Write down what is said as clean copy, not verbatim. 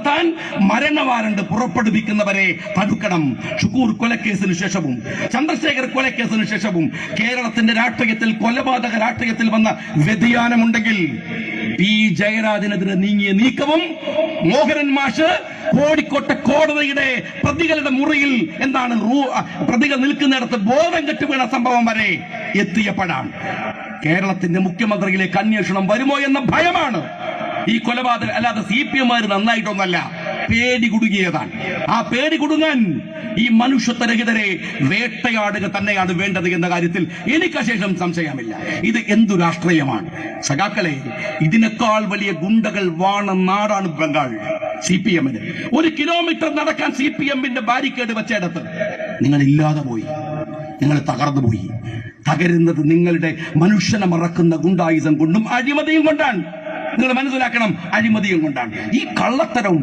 നടത്താൻ മരണവാറണ്ട് പുറപ്പെടുവിക്കുന്നവരെ തടുക്കണം. ഷുക്കൂർ കൊലക്കേസിന് ശേഷവും ചന്ദ്രശേഖർ കൊലക്കേസിന് ശേഷവും കേരളത്തിന്റെ രാഷ്ട്രീയത്തിൽ, കൊലപാതക രാഷ്ട്രീയത്തിൽ വന്ന വ്യതിയാനമുണ്ടെങ്കിൽ പി ജയരാജനെതിരെ നീങ്ങിയ നീക്കവും മോഹനൻ മാഷ് കോഴിക്കോട്ടെ കോടതിയുടെ പ്രതികളുടെ മുറിയിൽ പ്രതികൾ നിൽക്കുന്നിടത്ത് ബോധം കെട്ട് വീണ സംഭവം വരെ എത്തിയപ്പോഴാണ് കേരളത്തിന്റെ മുഖ്യമന്ത്രിയിലേക്ക് അന്വേഷണം വരുമോ എന്ന ഭയമാണ് ഈ കൊലപാതകം. അല്ലാതെ CPM നന്നായിട്ടൊന്നല്ല, പേടി കുടുങ്ങിയതാണ്. ആ പേടി കുടുങ്ങാൻ ഈ മനുഷ്യത്വരഹിതരെ വേട്ടയാടുക തന്നെയാണ് വേണ്ടത് എന്ന കാര്യത്തിൽ എനിക്ക് ശേഷം സംശയമില്ല. ഇത് എന്തു രാഷ്ട്രീയമാണ് സഖാക്കളെ? ഇതിനേക്കാൾ വലിയ ഗുണ്ടകൾ വാണ നാടാണ് ബംഗാൾ. CPM-ന് 1 കിലോമീറ്റർ നടക്കാൻ CPM-ന്റെ ബാരിക്കേഡ് വെച്ചിടത്ത് നിങ്ങൾ ഇല്ലാതെ പോയി, നിങ്ങൾ തകർന്നു പോയി. തകരുന്നത് നിങ്ങളുടെ മനുഷ്യനെ മറക്കുന്ന ഗുണ്ടായുധം കൊണ്ടും അഴിമതിയും കൊണ്ടാണ്. നിങ്ങൾ മനസ്സിലാക്കണം, അഴിമതിയും കൊണ്ടാണ്. ഈ കള്ളത്തരവും